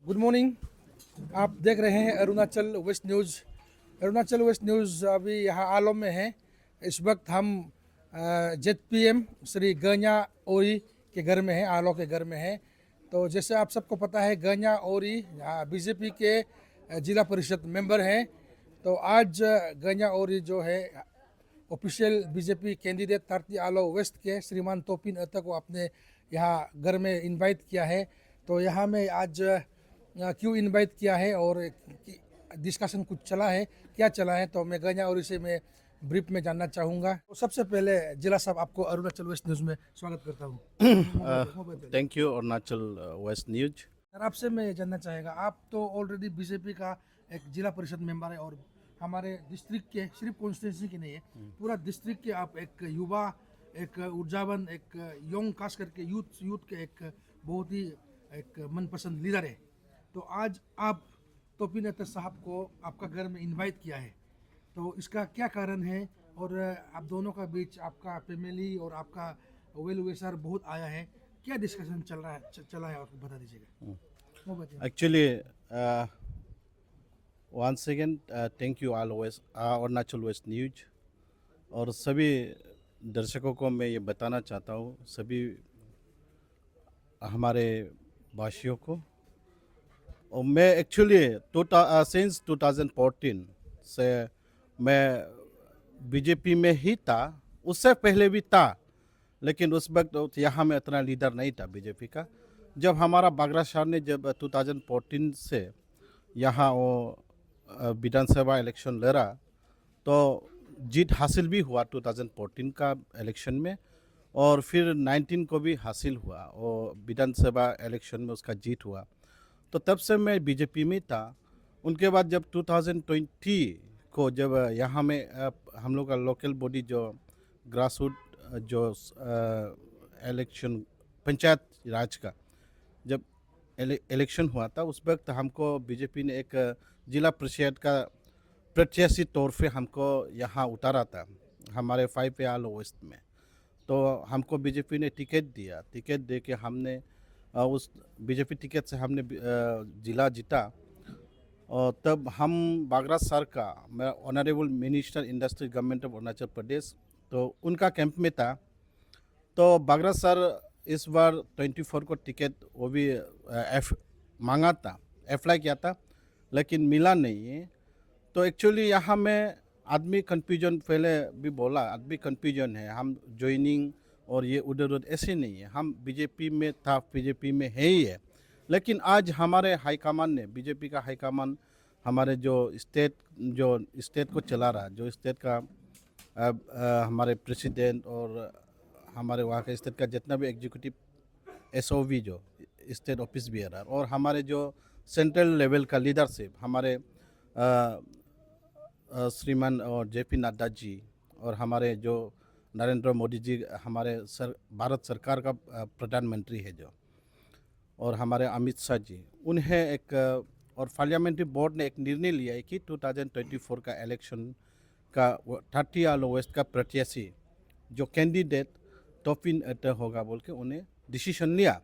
Good morning. आप देख रहे हैं Arunachal west news. Arunachal west news अभी यहाँ आलोम में है। इस वक्त हम ZPM श्री गन्या ओरी के घर में हैं, आलो के घर में हैं। तो जैसे आप सबको पता है, गन्या ओरी BJP के जिला परिषद मेंबर हैं। तो आज गन्या ओरी जो है ऑफिशियल BJP कैंडिडेट तारती आलो वेस्ट के श्रीमान तोपिन अता को अपने यहाँ घर में इनवाइट किया है। तो यहाँ में आज क्यों इनवाइट किया है और डिस्कशन कुछ चला है, क्या चला है, तो मैं गन्या और इसे मैं ब्रीफ में जानना चाहूँगा। तो सबसे पहले जिला साहब, आपको अरुणाचल वेस्ट न्यूज़ में स्वागत करता हूँ। Thank you Arunachal west news. Sir, आपसे मैं जानना चाहेगा, आप तो ऑलरेडी BJP का एक जिला परिषद मेंबर है और हमारे डिस्ट्रिक्ट के, सिर्फ कॉन्स्टिट्यूंसी के नहीं है, पूरा डिस्ट्रिक्ट के आप एक युवा, एक ऊर्जावान, एक यंग खास करके यूथ के एक बहुत ही एक मनपसंद लीडर है। तो आज आप तोपिन अता साहब को आपका घर में इनवाइट किया है, तो इसका क्या कारण है? और आप दोनों का बीच आपका फैमिली और आपका वेल विशर बहुत आया है, क्या डिस्कशन चला है आपको बता दीजिएगा। वो बताइए। Actually once again thank you all Arunachal west news और सभी दर्शकों को मैं ये बताना चाहता हूँ, सभी हमारे भाषियों को। और मैं एक्चुअली सिंस 2014 से मैं बीजेपी में ही था, उससे पहले भी था, लेकिन उस वक्त यहाँ में इतना लीडर नहीं था बीजेपी का। जब हमारा बागरा शहर ने जब 2014 से यहाँ वो विधानसभा इलेक्शन लड़ा, तो जीत हासिल भी हुआ 2014 का इलेक्शन में, और फिर 19 को भी हासिल हुआ और विधानसभा इलेक्शन में उसका जीत हुआ। तो तब से मैं बीजेपी में था। उनके बाद जब 2020 को जब यहाँ में हम लोग का लोकल बॉडी जो ग्रास रूट जो इलेक्शन पंचायत राज का जब इलेक्शन हुआ था, उस वक्त हमको बीजेपी ने एक जिला परिषद का प्रत्याशी तौर पे हमको यहाँ उतारा था हमारे 5 आलो वेस्ट में। तो हमको बीजेपी ने टिकट दिया, टिकट दे के हमने उस बीजेपी टिकट से हमने जिला जीता। और तब हम बागरा सर का, मैं honourable minister industry government of Arunachal Pradesh, तो उनका कैंप में था। तो बागरा सर इस बार 24 को टिकट वो भी मांगा था, अप्लाई किया था, लेकिन मिला नहीं है। तो एक्चुअली यहाँ में आदमी कन्फ्यूजन, पहले भी बोला, आदमी कन्फ्यूजन है, हम ज्वाइनिंग और ये उधर ऐसे नहीं है। हम बीजेपी में था, बीजेपी में है ही है, लेकिन आज हमारे हाईकमान ने, बीजेपी का हाईकमान, हमारे जो स्टेट को चला रहा, जो स्टेट का हमारे प्रेसिडेंट और हमारे वहाँ के स्टेट का जितना भी एग्जीक्यूटिव SOV जो स्टेट ऑफिस बियर, और हमारे जो सेंट्रल लेवल का लीडरशिप, हमारे श्रीमान और JP नड्डा जी, और हमारे जो नरेंद्र मोदी जी, हमारे भारत सरकार का प्रधानमंत्री है जो, और हमारे अमित शाह जी, उन्हें एक और पार्लियामेंट्री बोर्ड ने एक निर्णय लिया है कि 2024 का इलेक्शन का 30 आलो वेस्ट का प्रत्याशी जो कैंडिडेट तोपिन अता होगा बोल के उन्हें डिसीजन लिया।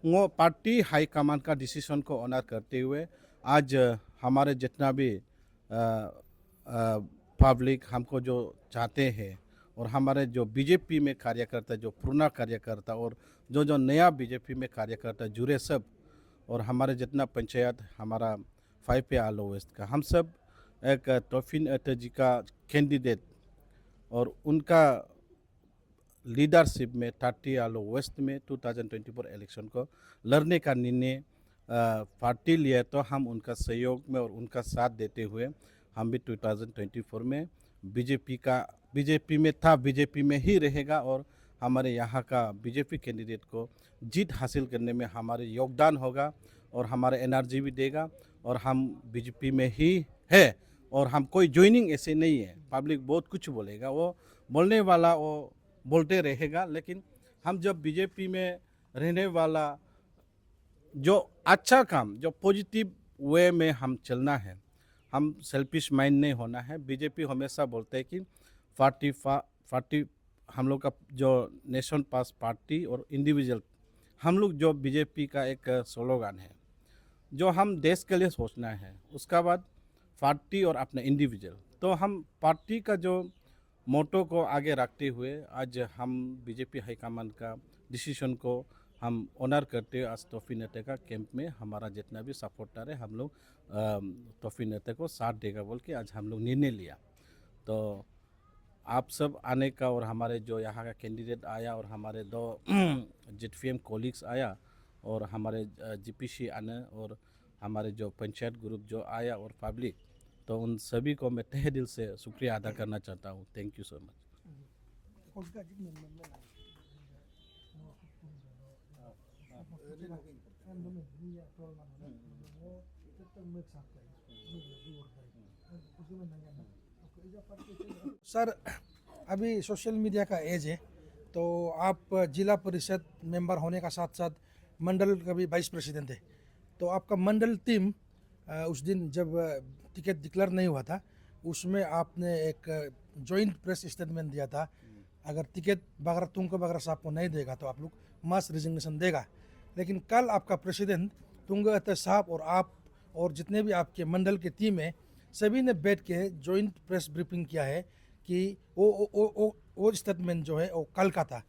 वो पार्टी हाई कमान का डिसीजन को ऑनर करते हुए आज हमारे जितना भी पब्लिक हमको जो चाहते हैं, और हमारे जो बीजेपी में कार्यकर्ता, जो पुराना कार्यकर्ता और जो नया बीजेपी में कार्यकर्ता जुड़े सब, और हमारे जितना पंचायत, हमारा 5 आलो वेस्ट का, हम सब एक तोपिन अता जी का कैंडिडेट और उनका लीडरशिप में 30 आलो वेस्ट में 2024 इलेक्शन को लड़ने का निर्णय पार्टी लिया। तो हम उनका सहयोग में और उनका साथ देते हुए हम भी 2024 में बीजेपी में था, बीजेपी में ही रहेगा, और हमारे यहाँ का बीजेपी कैंडिडेट को जीत हासिल करने में हमारे योगदान होगा, और हमारे एनर्जी भी देगा, और हम बीजेपी में ही है, और हम कोई ज्वाइनिंग ऐसे नहीं है। पब्लिक बहुत कुछ बोलेगा, वो बोलने वाला वो बोलते रहेगा, लेकिन हम जब बीजेपी में रहने वाला, जो अच्छा काम, जो पॉजिटिव वे में हम चलना है, हम सेल्फिश माइंड नहीं होना है। बीजेपी हमेशा बोलते हैं कि 40 हम लोग का जो नेशन पास पार्टी और इंडिविजुअल, हम लोग जो बीजेपी का एक स्लोगन है, जो हम देश के लिए सोचना है, उसका बाद पार्टी और अपना इंडिविजुअल। तो हम पार्टी का जो मोटो को आगे रखते हुए आज हम बीजेपी हाईकमान का डिसीजन को हम ऑनर करते हुए आज तोफी नेता का कैंप में हमारा जितना भी सपोर्टर है हम लोग तोफी नेता को साथ देगा बोल के आज हम लोग निर्णय लिया। तो आप सब आने का और हमारे जो यहाँ का कैंडिडेट आया और हमारे दो जेडपीएम कोलिग्स आया और हमारे जीपीसी आने और हमारे जो पंचायत ग्रुप जो आया और पब्लिक, तो उन सभी को मैं तहे दिल से शुक्रिया अदा करना चाहता हूँ। Thank you so much. Sir, अभी सोशल मीडिया का एज है, तो आप जिला परिषद मेंबर होने का साथ साथ मंडल का भी वाइस प्रेसिडेंट है। तो आपका मंडल टीम उस दिन जब टिकट डिक्लेयर नहीं हुआ था, उसमें आपने एक जॉइंट प्रेस स्टेटमेंट दिया था, अगर टिकट बागरा तुंग बागरा साहब को नहीं देगा तो आप लोग मास रिजिग्नेशन देगा। लेकिन कल आपका प्रेसिडेंट तुंग साहब और आप और जितने भी आपके मंडल के टीम है, सभी ने बैठ के जॉइंट प्रेस ब्रीफिंग किया है कि वो स्टेटमेंट जो है वो कल का था।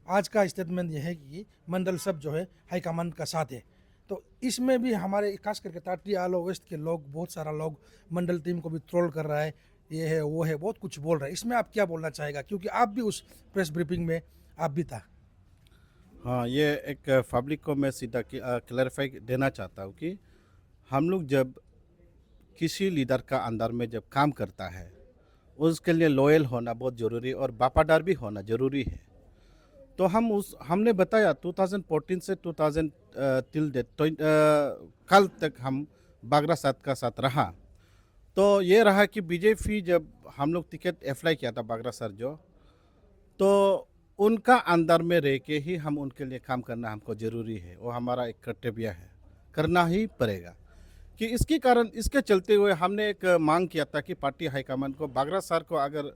आज का स्टेटमेंट यह है कि मंडल सब जो है हाईकमान का साथ है। तो इसमें भी हमारे खास करके टाटी आलो वेस्ट के लोग, बहुत सारा लोग मंडल टीम को भी ट्रोल कर रहा है, ये है वो है, बहुत कुछ बोल रहा है। इसमें आप क्या बोलना चाहेगा, क्योंकि आप भी उस प्रेस ब्रीफिंग में आप भी था। हाँ, ये एक पब्लिक को मैं सीधा क्लैरिफाई देना चाहता हूँ कि हम लोग जब किसी लीडर का अंदर में जब काम करता है उसके लिए लॉयल होना बहुत ज़रूरी है और वफादार भी होना ज़रूरी है। तो हमने बताया 2014 से 2000 टिल डेट कल तक हम बागरा साथ का साथ रहा। तो ये रहा कि बीजेपी जब हम लोग टिकट अप्लाई किया था बागरा सर जो, तो उनका अंदर में रह के ही हम उनके लिए काम करना हमको ज़रूरी है, वो हमारा एक कर्तव्य है, करना ही पड़ेगा। कि इसके कारण इसके चलते हुए हमने एक मांग किया था कि पार्टी हाईकमान को बागरा सर को अगर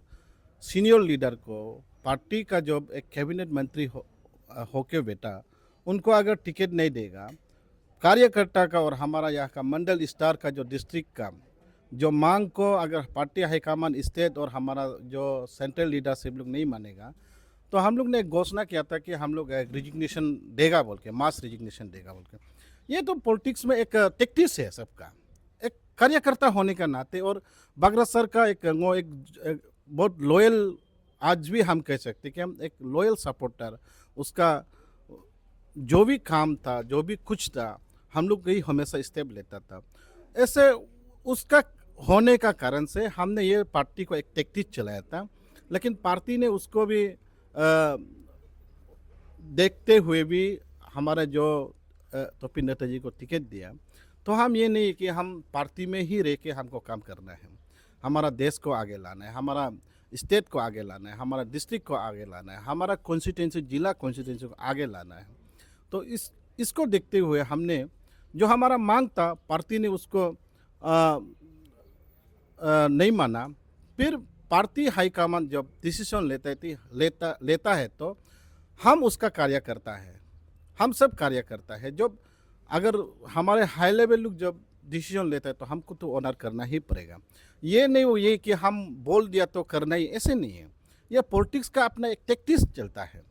सीनियर लीडर को पार्टी का जो एक कैबिनेट मंत्री होके बेटा उनको अगर टिकट नहीं देगा, कार्यकर्ता का और हमारा यहाँ का मंडल स्टार का जो डिस्ट्रिक्ट का जो मांग को अगर पार्टी हाईकमान स्टेट और हमारा जो सेंट्रल लीडरशिप लोग नहीं मानेगा, तो हम लोग ने एक घोषणा किया था कि हम लोग रिजिग्नेशन देगा बोल के, मास रिजिग्नेशन देगा बोल के। ये तो पॉलिटिक्स में एक टैक्टिक्स है सबका, एक कार्यकर्ता होने का नाते। और बागरा सर का एक बहुत लॉयल, आज भी हम कह सकते कि हम एक लॉयल सपोर्टर, उसका जो भी काम था जो भी कुछ था हम लोग ही हमेशा स्टेप लेता था। ऐसे उसका होने का कारण से हमने ये पार्टी को एक टैक्टिक चलाया था, लेकिन पार्टी ने उसको भी देखते हुए भी हमारा जो तोपी नेता जी को टिकट दिया। तो हम ये नहीं कि हम पार्टी में ही रह के हमको काम करना है, हमारा देश को आगे लाना है, हमारा स्टेट को आगे लाना है, हमारा डिस्ट्रिक्ट को आगे लाना है, हमारा कॉन्स्टिट्यूंसी जिला कॉन्स्टिट्यूंसी को आगे लाना है। तो इसको देखते हुए हमने जो हमारा मांग था पार्टी ने उसको नहीं माना। फिर पार्टी हाईकमान जब डिसीजन लेता है तो हम उसका कार्य करता है, हम सब कार्य करता है। जब अगर हमारे हाई लेवल लोग जब डिसीजन लेता है तो हमको तो ऑनर करना ही पड़ेगा। ये नहीं वो ये कि हम बोल दिया तो करना ही, ऐसे नहीं है। ये पॉलिटिक्स का अपना एक टैक्टिक्स चलता है,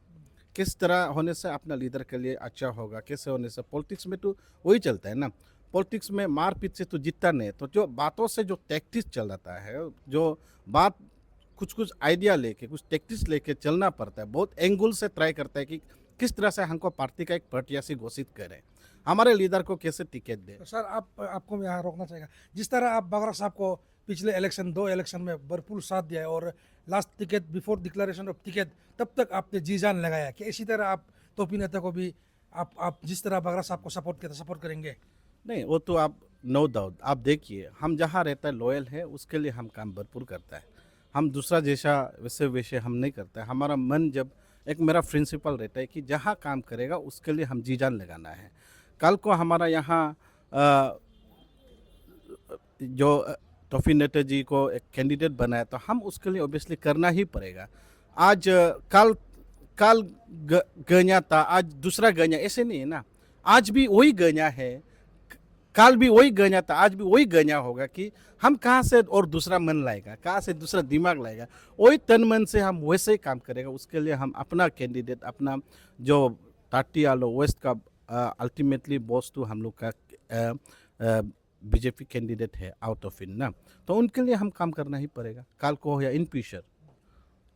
किस तरह होने से अपना लीडर के लिए अच्छा होगा, कैसे होने से। पॉलिटिक्स में तो वही चलता है ना, पॉलिटिक्स में मारपीट से तो जीतता नहीं। तो जो बातों से जो टैक्टिक्स चल जाता है, जो बात कुछ आइडिया लेके कुछ टैक्टिक्स लेके चलना पड़ता है, बहुत एंगल से ट्राई करता है कि किस तरह से हमको पार्टी का एक प्रत्याशी घोषित करें, हमारे लीडर को कैसे टिकट दे। तो सर आपको मैं यहाँ रोकना चाहेगा, जिस तरह आप बागरा साहब को पिछले इलेक्शन 2 इलेक्शन में भरपूर साथ दिया है और last ticket before declaration of ticket तब तक आपने जी जान लगाया कि इसी तरह आप तोपी नेता को भी आप जिस तरह बागरा साहब को सपोर्ट किया था सपोर्ट करेंगे। नहीं, वो तो आप नो डाउट आप देखिए, हम जहाँ रहता है लॉयल है, उसके लिए हम काम भरपूर करता है। हम दूसरा जैसा वैसे हम नहीं करते। हमारा मन जब एक मेरा प्रिंसिपल रहता है कि जहाँ काम करेगा उसके लिए हम जी जान लगाना है। कल को हमारा यहाँ जो तोफी नेता जी को एक कैंडिडेट बनाया तो हम उसके लिए ऑब्वियसली करना ही पड़ेगा। आज कल गन्या था, आज दूसरा गन्या, ऐसे नहीं है ना। आज भी वही गन्या है, काल भी वही गंजा था, आज भी वही गंजा होगा कि हम कहाँ से और दूसरा मन लाएगा, कहाँ से दूसरा दिमाग लाएगा। वही तन मन से हम वैसे ही काम करेगा। उसके लिए हम अपना कैंडिडेट, अपना जो टाटी आलो वेस्ट का अल्टीमेटली बॉस तो हम लोग का बीजेपी कैंडिडेट है आउट ऑफ इन ना, तो उनके लिए हम काम करना ही पड़ेगा, काल को हो या in future.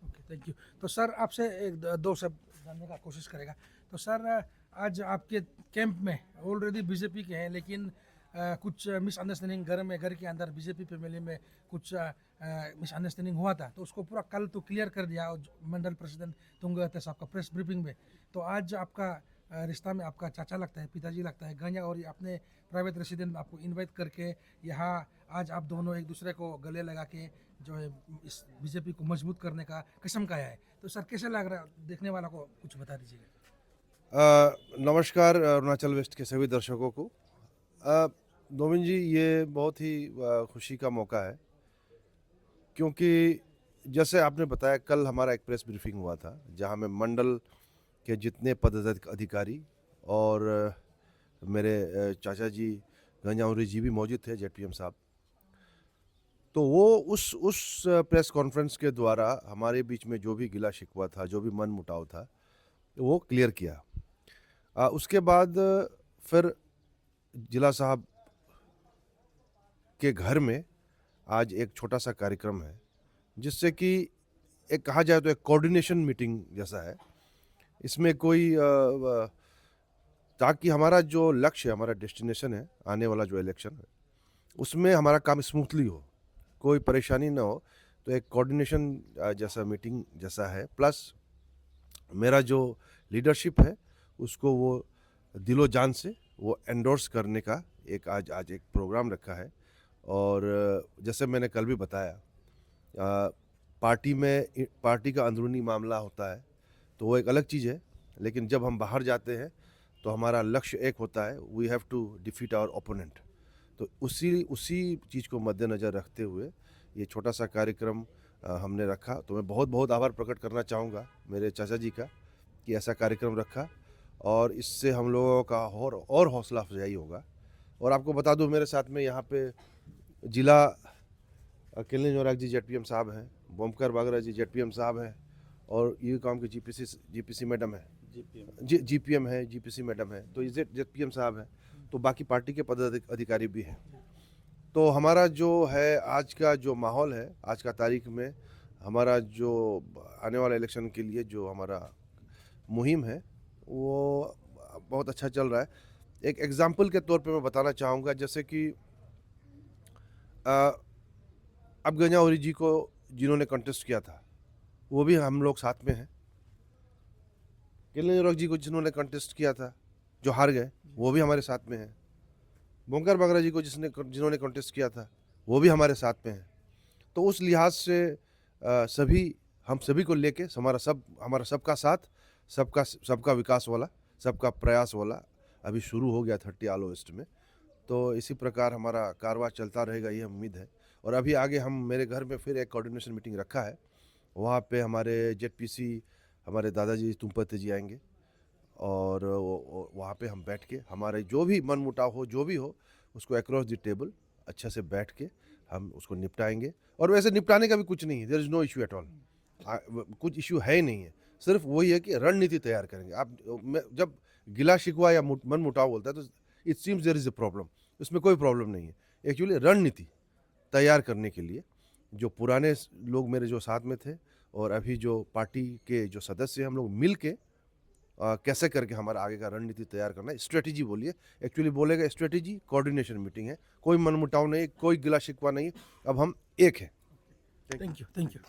Okay, thank you. तो सर आपसे एक दो शब्द जानने का कोशिश करेगा। तो सर आज आपके कैंप में ऑलरेडी बीजेपी के हैं, लेकिन कुछ मिसअंडरस्टैंडिंग घर के अंदर बीजेपी फैमिली में कुछ मिसअंडरस्टैंडिंग हुआ था, तो उसको पूरा कल तो क्लियर कर दिया और मंडल प्रेसिडेंट तुंगहते साहब का प्रेस ब्रीफिंग में। तो आज आपका रिश्ता में आपका चाचा लगता है, पिताजी लगता है गंजा, और अपने प्राइवेट रेसिडेंट आपको इनवाइट करके यहाँ आज आप दोनों एक दूसरे को गले लगा के जो है इस बीजेपी को मजबूत करने का कसम खाया है। तो सर कैसे लग रहा है, देखने वाला को कुछ बता दीजिएगा। नमस्कार अरुणाचल वेस्ट के सभी दर्शकों को। नोविन जी, ये बहुत ही खुशी का मौका है, क्योंकि जैसे आपने बताया कल हमारा एक प्रेस ब्रीफिंग हुआ था जहां में मंडल के जितने पदाधिकारी और मेरे चाचा जी गंजाउरी जी भी मौजूद थे, जेडपीएम साहब। तो वो उस प्रेस कॉन्फ्रेंस के द्वारा हमारे बीच में जो भी गिला शिकवा था, जो भी मन मुटाव था, वो क्लियर किया। उसके बाद फिर जिला साहब के घर में आज एक छोटा सा कार्यक्रम है, जिससे कि एक कहा जाए तो एक कोऑर्डिनेशन मीटिंग जैसा है। इसमें कोई ताकि हमारा जो लक्ष्य है, हमारा डेस्टिनेशन है, आने वाला जो इलेक्शन है, उसमें हमारा काम स्मूथली हो, कोई परेशानी ना हो। तो एक कोऑर्डिनेशन जैसा मीटिंग जैसा है, प्लस मेरा जो लीडरशिप है उसको वो दिलो जान से वो एंडोर्स करने का एक आज एक प्रोग्राम रखा है। और जैसे मैंने कल भी बताया, पार्टी का अंदरूनी मामला होता है तो वो एक अलग चीज़ है, लेकिन जब हम बाहर जाते हैं तो हमारा लक्ष्य एक होता है, we have to defeat our opponent. तो उसी चीज़ को मद्देनज़र रखते हुए ये छोटा सा कार्यक्रम हमने रखा। तो मैं बहुत बहुत आभार प्रकट करना चाहूँगा मेरे चाचा जी का कि ऐसा कार्यक्रम रखा, और इससे हम लोगों का और हौसला अफजाई होगा। और आपको बता दूं, मेरे साथ में यहाँ पे जिला किलनी जोराक जी जेडपीएम साहब हैं, बोमकर बागरा जी जेडपीएम साहब हैं, और यू काम के जीपीसी मैडम है, जीपीएम है, जीपीसी मैडम है, तो ये जेडपीएम साहब हैं, तो बाकी पार्टी के पदाधिकारी भी हैं। तो हमारा जो है आज का जो माहौल है, आज का तारीख में हमारा जो आने वाला इलेक्शन के लिए जो हमारा मुहिम है वो बहुत अच्छा चल रहा है। एक एग्जाम्पल के तौर पे मैं बताना चाहूँगा, जैसे कि अब गंजाउरी जी को जिन्होंने कंटेस्ट किया था वो भी हम लोग साथ में हैं। किलनी जी को जिन्होंने कंटेस्ट किया था, जो हार गए, वो भी हमारे साथ में हैं। बोंकर बागरा जी को जिन्होंने कंटेस्ट किया था वो भी हमारे साथ में हैं। तो उस लिहाज से हम सभी को लेके हमारा सबका साथ, सबका विकास वाला, सबका प्रयास वाला अभी शुरू हो गया 30 आलो वेस्ट में। तो इसी प्रकार हमारा कारवां चलता रहेगा, ये उम्मीद है। और अभी आगे हम मेरे घर में फिर एक कोऑर्डिनेशन मीटिंग रखा है, वहाँ पे हमारे जेडपीसी हमारे दादाजी तुमपते जी आएंगे, और वहाँ पे हम बैठ के हमारे जो भी मन मुटाव हो, जो भी हो, उसको अक्रॉस द टेबल अच्छे से बैठ के हम उसको निपटाएंगे। और वैसे निपटाने का भी कुछ नहीं है, there is no issue at all, कुछ इशू है ही नहीं है। सिर्फ वही है कि रणनीति तैयार करेंगे। जब गिला शिकवा या मन मुटाव बोलता है तो it seems there is a problem, उसमें कोई प्रॉब्लम नहीं है। एक्चुअली रणनीति तैयार करने के लिए जो पुराने लोग मेरे जो साथ में थे और अभी जो पार्टी के जो सदस्य हैं, हम लोग मिल के कैसे करके हमारा आगे का रणनीति तैयार करना है, स्ट्रेटजी बोलिए, एक्चुअली बोलेगा स्ट्रेटजी, कोऑर्डिनेशन मीटिंग है, कोई मनमुटाव नहीं, कोई गिला शिकवा नहीं, अब हम एक हैं। Thank you.